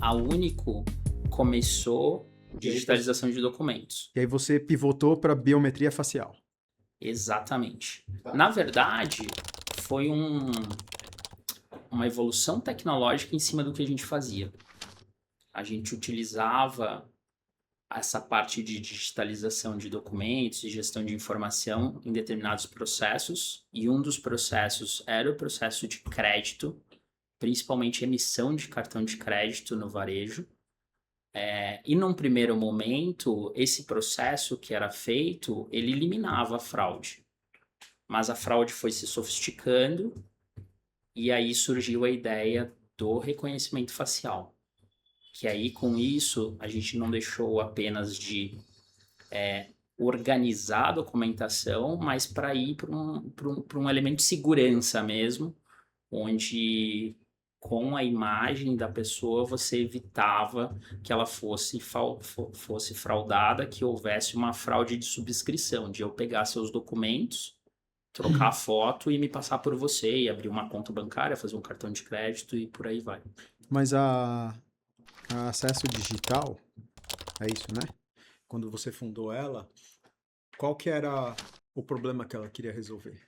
a Único começou digitalização de documentos. E aí você pivotou para biometria facial. Exatamente. Na verdade, foi uma evolução tecnológica em cima do que a gente fazia. A gente utilizava essa parte de digitalização de documentos e gestão de informação em determinados processos, e um dos processos era o processo de crédito, principalmente emissão de cartão de crédito no varejo. E num primeiro momento, esse processo que era feito, ele eliminava a fraude. Mas a fraude foi se sofisticando e aí surgiu a ideia do reconhecimento facial. Que aí, com isso, a gente não deixou apenas de organizar a documentação, mas para ir para um elemento de segurança mesmo, onde com a imagem da pessoa você evitava que ela fosse fraudada, que houvesse uma fraude de subscrição, de eu pegar seus documentos, trocar a foto e me passar por você, e abrir uma conta bancária, fazer um cartão de crédito e por aí vai. Mas a Acesso Digital, é isso, né? Quando você fundou ela, qual que era o problema que ela queria resolver?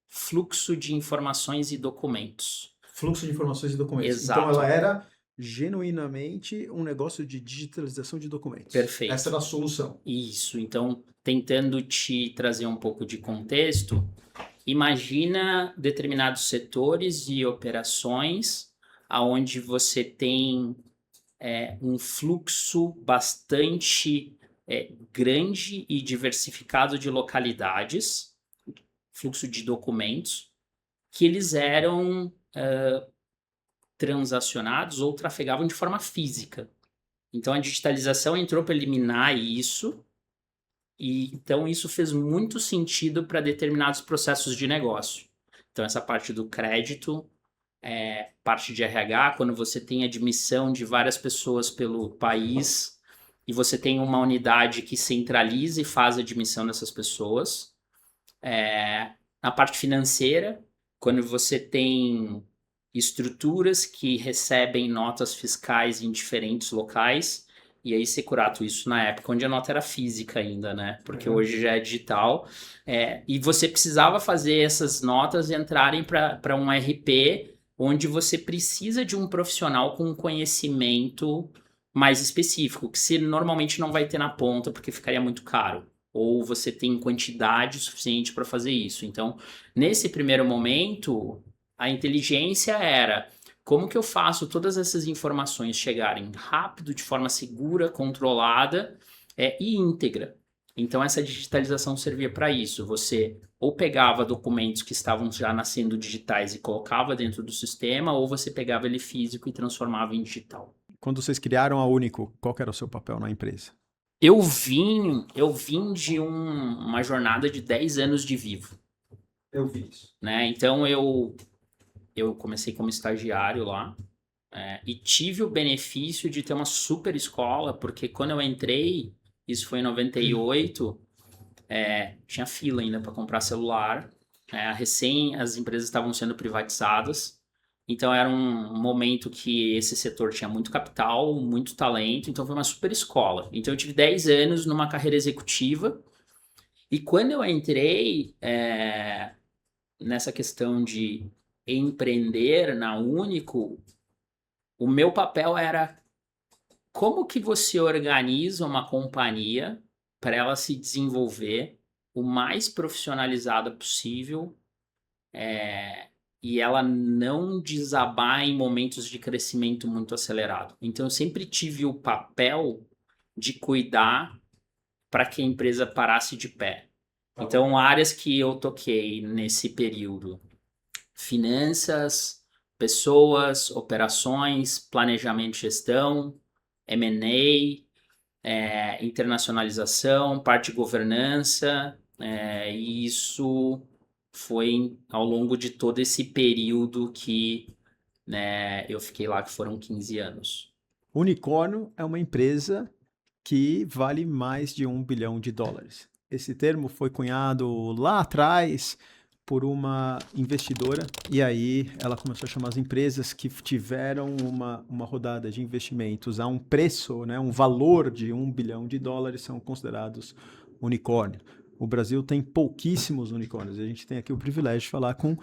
Fluxo de informações e documentos. Fluxo de informações e documentos. Exato. Então ela era genuinamente um negócio de digitalização de documentos. Perfeito. Essa era a solução. Isso. Então, tentando te trazer um pouco de contexto, imagina determinados setores e operações aonde você tem um fluxo bastante grande e diversificado de localidades, fluxo de documentos, que eles eram transacionados ou trafegavam de forma física. Então a digitalização entrou para eliminar isso, e então isso fez muito sentido para determinados processos de negócio. Então essa parte do crédito, parte de RH, quando você tem admissão de várias pessoas pelo país e você tem uma unidade que centraliza e faz a admissão dessas pessoas. Na parte financeira, quando você tem estruturas que recebem notas fiscais em diferentes locais, e aí securato isso na época onde a nota era física ainda, né? Porque hoje já é digital. E você precisava fazer essas notas entrarem para um RP onde você precisa de um profissional com um conhecimento mais específico, que você normalmente não vai ter na ponta porque ficaria muito caro. Ou você tem quantidade suficiente para fazer isso. Então, nesse primeiro momento, a inteligência era como que eu faço todas essas informações chegarem rápido, de forma segura, controlada e íntegra. Então, essa digitalização servia para isso. Você ou pegava documentos que estavam já nascendo digitais e colocava dentro do sistema, ou você pegava ele físico e transformava em digital. Quando vocês criaram a Único, qual que era o seu papel na empresa? Eu vim de uma jornada de 10 anos de Vivo. Eu vi isso. Né? Então, eu comecei como estagiário lá e tive o benefício de ter uma super escola, porque quando eu entrei, isso foi em 98, tinha fila ainda para comprar celular. Recém as empresas estavam sendo privatizadas. Então era um momento que esse setor tinha muito capital, muito talento, então foi uma super escola. Então eu tive 10 anos numa carreira executiva, e quando eu entrei nessa questão de empreender na Único, o meu papel era como que você organiza uma companhia para ela se desenvolver o mais profissionalizada possível e ela não desabar em momentos de crescimento muito acelerado. Então, eu sempre tive o papel de cuidar para que a empresa parasse de pé. Então, áreas que eu toquei nesse período: finanças, pessoas, operações, planejamento e gestão, M&A, internacionalização, parte de governança, e isso foi ao longo de todo esse período que eu fiquei lá, que foram 15 anos. Unicórnio é uma empresa que vale mais de $1 bilhão. Esse termo foi cunhado lá atrás por uma investidora e aí ela começou a chamar as empresas que tiveram uma rodada de investimentos a um preço, né, um valor de $1 bilhão são considerados unicórnio. O Brasil tem pouquíssimos unicórnios. A gente tem aqui o privilégio de falar com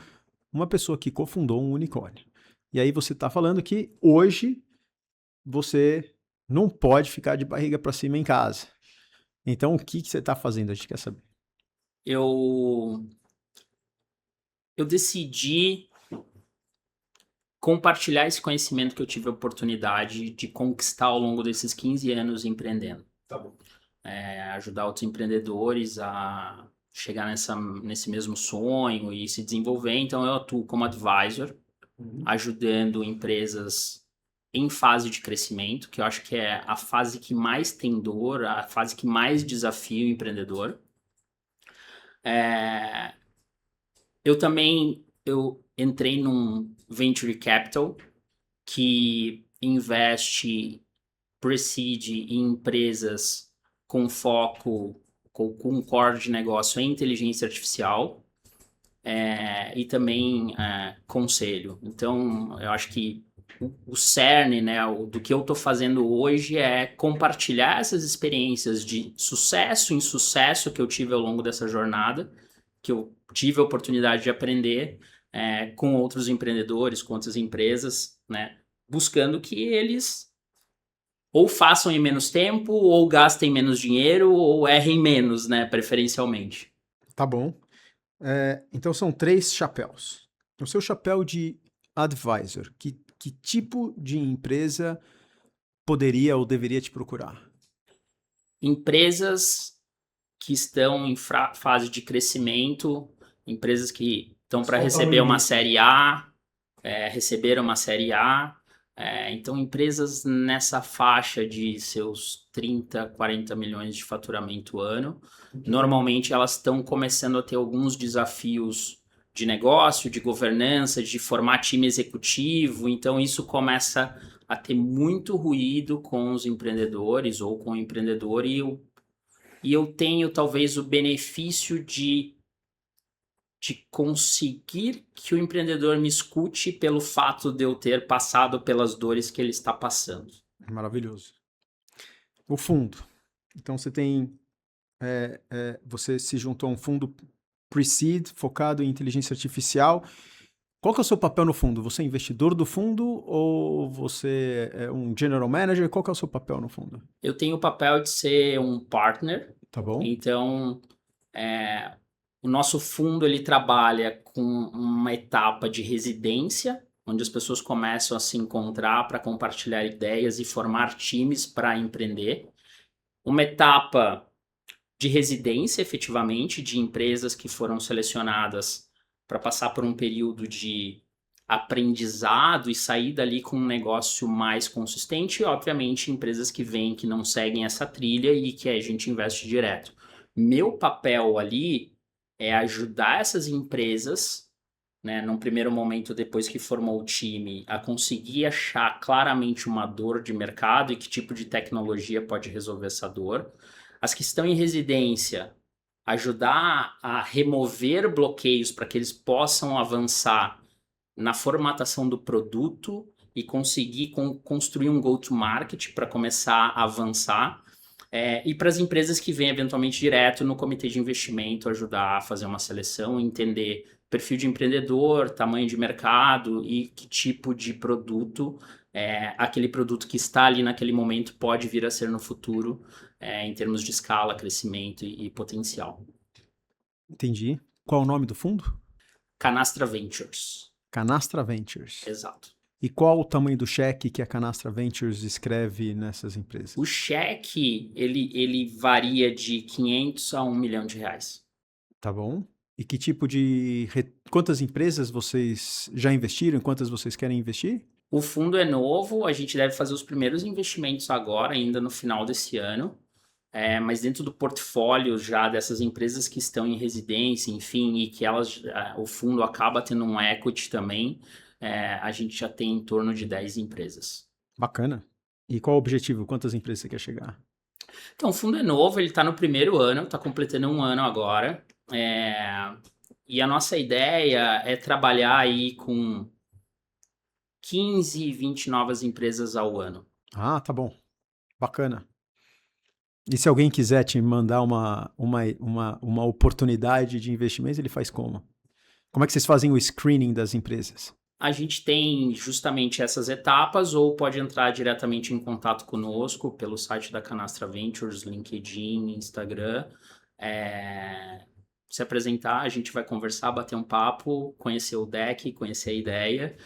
uma pessoa que cofundou um unicórnio. E aí você está falando que hoje você não pode ficar de barriga para cima em casa. Então, o que você está fazendo? A gente quer saber. Eu decidi compartilhar esse conhecimento que eu tive a oportunidade de conquistar ao longo desses 15 anos empreendendo. Tá bom. Ajudar outros empreendedores a chegar nesse mesmo sonho e se desenvolver. Então, eu atuo como advisor, ajudando empresas em fase de crescimento, que eu acho que é a fase que mais tem dor, a fase que mais desafia o empreendedor. Eu entrei num Venture Capital que investe, pre-seed em empresas com foco, com core de negócio em inteligência artificial e também conselho. Então, eu acho que o cerne, né, do que eu estou fazendo hoje é compartilhar essas experiências de sucesso em sucesso que eu tive ao longo dessa jornada, que eu tive a oportunidade de aprender com outros empreendedores, com outras empresas, né, buscando que eles ou façam em menos tempo, ou gastem menos dinheiro, ou errem menos, né, preferencialmente. Tá bom. Então são 3 chapéus. O seu chapéu de advisor, que tipo de empresa poderia ou deveria te procurar? Empresas que estão em fase de crescimento, empresas que estão para receber uma série A, receberam uma série A. Então, empresas nessa faixa de seus 30, 40 milhões de faturamento ano, normalmente elas estão começando a ter alguns desafios de negócio, de governança, de formar time executivo. Então, isso começa a ter muito ruído com os empreendedores ou com o empreendedor e eu tenho talvez o benefício de conseguir que o empreendedor me escute pelo fato de eu ter passado pelas dores que ele está passando. Maravilhoso. O fundo. Então você tem, você se juntou a um fundo pre-seed focado em inteligência artificial. Qual que é o seu papel no fundo? Você é investidor do fundo ou você é um general manager? Qual que é o seu papel no fundo? Eu tenho o papel de ser um partner. Tá bom. Então, o nosso fundo ele trabalha com uma etapa de residência, onde as pessoas começam a se encontrar para compartilhar ideias e formar times para empreender. Uma etapa de residência, efetivamente, de empresas que foram selecionadas para passar por um período de aprendizado e sair dali com um negócio mais consistente e, obviamente, empresas que vêm, que não seguem essa trilha e que a gente investe direto. Meu papel ali é ajudar essas empresas, né, num primeiro momento, depois que formou o time, a conseguir achar claramente uma dor de mercado e que tipo de tecnologia pode resolver essa dor. As que estão em residência, ajudar a remover bloqueios para que eles possam avançar na formatação do produto e conseguir construir um go-to-market para começar a avançar. E para as empresas que vêm eventualmente direto no comitê de investimento, ajudar a fazer uma seleção, entender perfil de empreendedor, tamanho de mercado e que tipo de produto, aquele produto que está ali naquele momento pode vir a ser no futuro, em termos de escala, crescimento e potencial. Entendi. Qual é o nome do fundo? Canastra Ventures. Canastra Ventures. Exato. E qual o tamanho do cheque que a Canastra Ventures escreve nessas empresas? O cheque, ele varia de 500 a 1 milhão de reais. Tá bom. E que tipo de... Quantas empresas vocês já investiram? Quantas vocês querem investir? O fundo é novo, a gente deve fazer os primeiros investimentos agora, ainda no final desse ano. Mas dentro do portfólio já dessas empresas que estão em residência, enfim, e que o fundo acaba tendo um equity também, a gente já tem em torno de 10 empresas. Bacana. E qual o objetivo? Quantas empresas você quer chegar? Então, o fundo é novo, ele está no primeiro ano, está completando 1 ano agora. E a nossa ideia é trabalhar aí com 15, 20 novas empresas ao ano. Ah, tá bom. Bacana. E se alguém quiser te mandar uma oportunidade de investimento, ele faz como? Como é que vocês fazem o screening das empresas? A gente tem justamente essas etapas, ou pode entrar diretamente em contato conosco pelo site da Canastra Ventures, LinkedIn, Instagram. Se apresentar, a gente vai conversar, bater um papo, conhecer o deck, conhecer a ideia,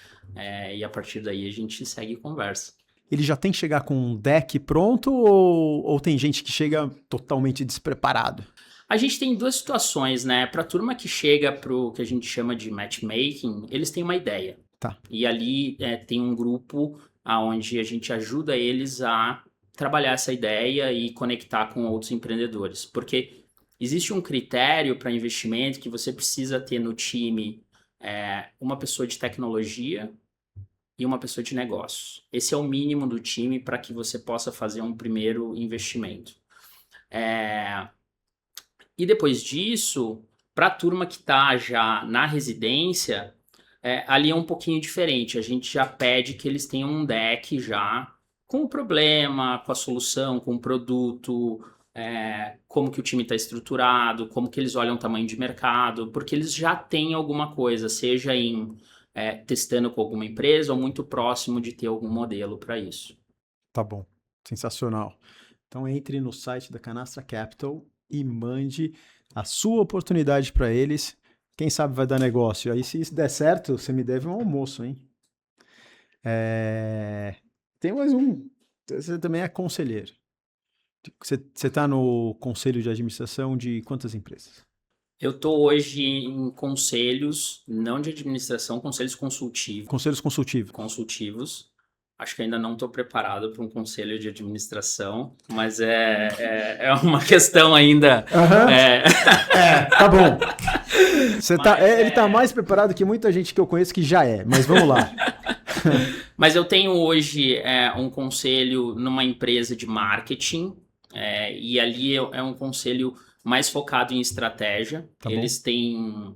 e a partir daí a gente segue e conversa. Ele já tem que chegar com um deck pronto ou tem gente que chega totalmente despreparado? A gente tem duas situações, né? Para a turma que chega para o que a gente chama de matchmaking, eles têm uma ideia. Tá. E ali tem um grupo onde a gente ajuda eles a trabalhar essa ideia e conectar com outros empreendedores. Porque existe um critério para investimento que você precisa ter no time uma pessoa de tecnologia e uma pessoa de negócios. Esse é o mínimo do time para que você possa fazer um primeiro investimento. E depois disso, para a turma que está já na residência, ali é um pouquinho diferente. A gente já pede que eles tenham um deck já com o problema, com a solução, com o produto, como que o time está estruturado, como que eles olham o tamanho de mercado, porque eles já têm alguma coisa, seja em testando com alguma empresa ou muito próximo de ter algum modelo para isso. Tá bom. Sensacional. Então entre no site da Canastra Capital e mande a sua oportunidade para eles. Quem sabe vai dar negócio. Aí se isso der certo, você me deve um almoço, hein? Tem mais um. Você também é conselheiro. Você está no conselho de administração de quantas empresas? Eu estou hoje em conselhos, não de administração, conselhos consultivos. Conselhos Consultivos. Acho que ainda não estou preparado para um conselho de administração, mas é uma questão ainda. Tá bom. Ele está mais preparado que muita gente que eu conheço que já é, mas vamos lá. Mas eu tenho hoje um conselho numa empresa de marketing, e ali é um conselho mais focado em estratégia. Tá Eles têm.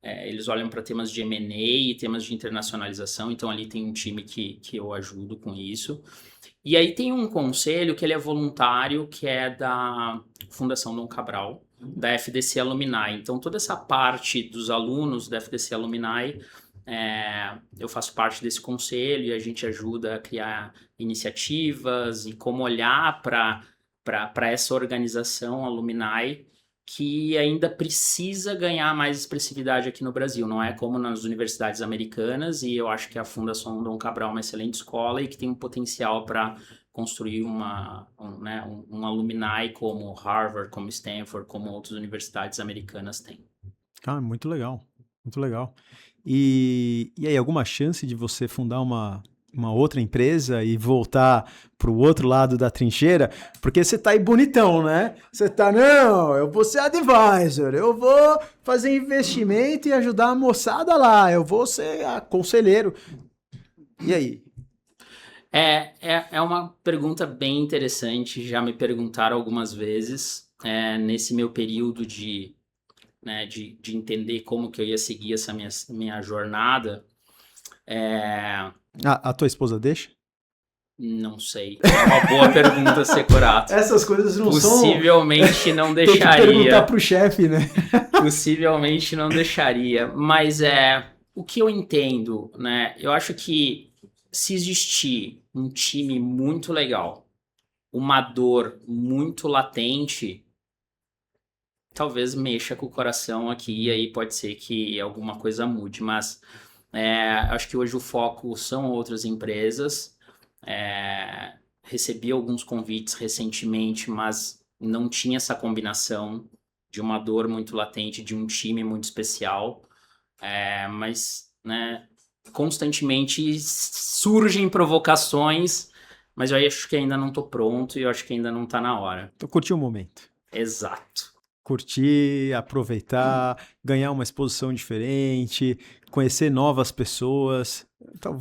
Eles olham para temas de M&A e temas de internacionalização, então ali tem um time que eu ajudo com isso. E aí tem um conselho que ele é voluntário, que é da Fundação Dom Cabral, da FDC Alumni. Então toda essa parte dos alunos da FDC Alumni, eu faço parte desse conselho e a gente ajuda a criar iniciativas e como olhar para essa organização Alumni, que ainda precisa ganhar mais expressividade aqui no Brasil. Não é como nas universidades americanas, e eu acho que a Fundação Dom Cabral é uma excelente escola e que tem um potencial para construir um alumni como Harvard, como Stanford, como outras universidades americanas têm. Ah, muito legal, muito legal. E aí, alguma chance de você fundar uma outra empresa e voltar para o outro lado da trincheira? Porque você tá aí bonitão, né? Você tá, não, eu vou ser advisor, eu vou fazer investimento e ajudar a moçada lá, eu vou ser conselheiro. E aí? É uma pergunta bem interessante, já me perguntaram algumas vezes, nesse meu período de entender como que eu ia seguir essa minha jornada. A tua esposa deixa? Não sei. É uma boa pergunta, Securato. Essas coisas não Possivelmente não deixaria. Tem que perguntar pro chefe, né? Possivelmente não deixaria. Mas o que eu entendo, né? Eu acho que se existir um time muito legal, uma dor muito latente, talvez mexa com o coração aqui e aí pode ser que alguma coisa mude. Mas acho que hoje o foco são outras empresas. Recebi alguns convites recentemente, mas não tinha essa combinação de uma dor muito latente, de um time muito especial. Mas, né, constantemente surgem provocações, mas eu acho que ainda não estou pronto e eu acho que ainda não está na hora. Então curtir o momento. Exato. Curtir, aproveitar, ganhar uma exposição diferente, conhecer novas pessoas. Então,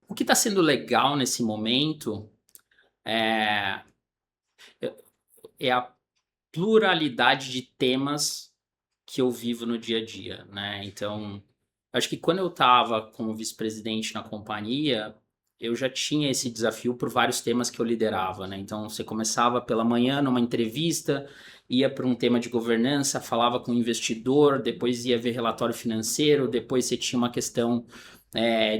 o que está sendo legal nesse momento é a pluralidade de temas que eu vivo no dia a dia, né? Então, acho que quando eu estava como vice-presidente na companhia, eu já tinha esse desafio por vários temas que eu liderava, né? Então, você começava pela manhã numa entrevista, ia para um tema de governança, falava com o investidor, depois ia ver relatório financeiro, depois você tinha uma questão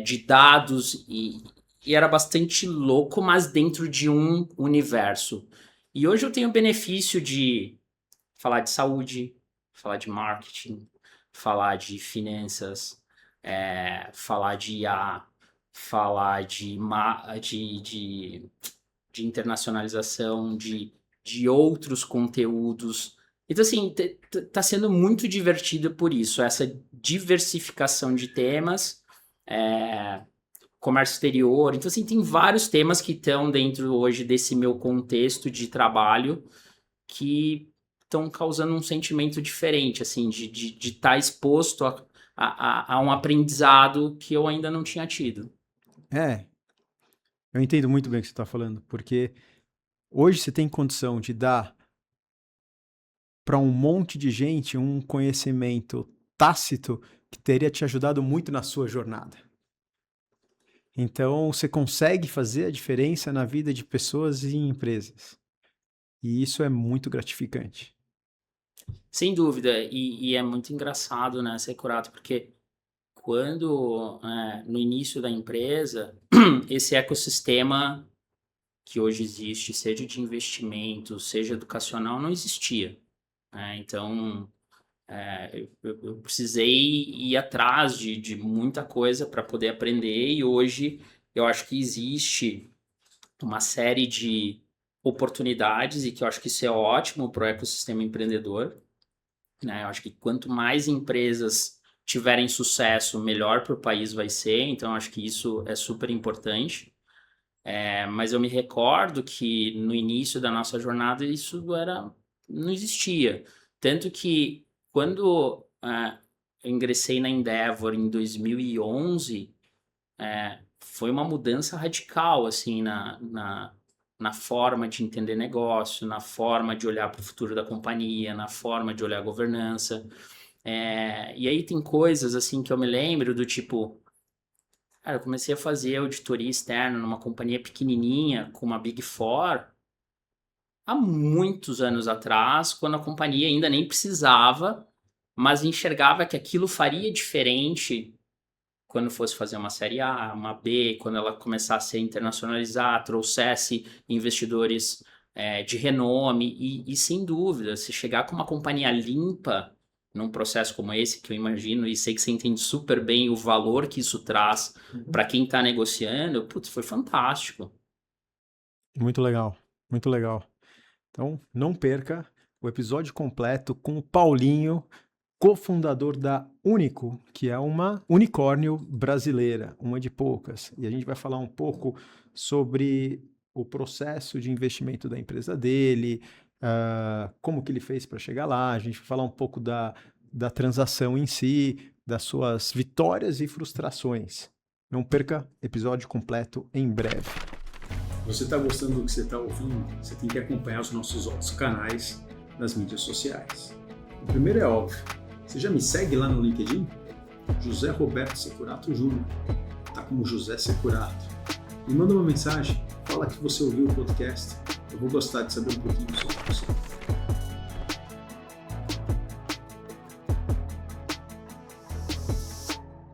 de dados e era bastante louco, mas dentro de um universo. E hoje eu tenho o benefício de falar de saúde, falar de marketing, falar de finanças, falar de IA, falar de internacionalização, de outros conteúdos. Então, assim, tá sendo muito divertido por isso, essa diversificação de temas, comércio exterior. Então, assim, tem vários temas que estão dentro hoje desse meu contexto de trabalho que estão causando um sentimento diferente, assim, de estar exposto a um aprendizado que eu ainda não tinha tido. Eu entendo muito bem o que você está falando, porque hoje você tem condição de dar para um monte de gente um conhecimento tácito que teria te ajudado muito na sua jornada. Então, você consegue fazer a diferença na vida de pessoas e empresas. E isso é muito gratificante. Sem dúvida, e é muito engraçado, né, Securato, porque quando, no início da empresa, esse ecossistema que hoje existe, seja de investimento, seja educacional, não existia. Então, eu precisei ir atrás de muita coisa para poder aprender, e hoje eu acho que existe uma série de oportunidades e que eu acho que isso é ótimo para o ecossistema empreendedor, né? Eu acho que quanto mais empresas tiverem sucesso, melhor para o país vai ser, então eu acho que isso é super importante. Mas eu me recordo que no início da nossa jornada isso não existia. Tanto que quando eu ingressei na Endeavor em 2011, foi uma mudança radical assim, na forma de entender negócio, na forma de olhar para o futuro da companhia, na forma de olhar a governança. E aí tem coisas assim que eu me lembro do tipo... Cara, eu comecei a fazer auditoria externa numa companhia pequenininha, com uma Big Four, há muitos anos atrás, quando a companhia ainda nem precisava, mas enxergava que aquilo faria diferente quando fosse fazer uma série A, uma B, quando ela começasse a internacionalizar, trouxesse investidores de renome, e sem dúvida, se chegar com uma companhia limpa num processo como esse, que eu imagino e sei que você entende super bem o valor que isso traz para quem está negociando, putz, foi fantástico. Muito legal, muito legal. Então, não perca o episódio completo com o Paulinho, cofundador da Único, que é uma unicórnio brasileira, uma de poucas. E a gente vai falar um pouco sobre o processo de investimento da empresa dele, como que ele fez para chegar lá. A gente vai falar um pouco da transação em si, das suas vitórias e frustrações. Não perca episódio completo em breve. Você está gostando do que você está ouvindo? Você tem que acompanhar os nossos outros canais nas mídias sociais. O primeiro é óbvio. Você já me segue lá no LinkedIn? José Roberto Securato Júnior. Tá como José Securato. Me manda uma mensagem, fala que você ouviu o podcast. Eu vou gostar de saber um pouquinho sobre você.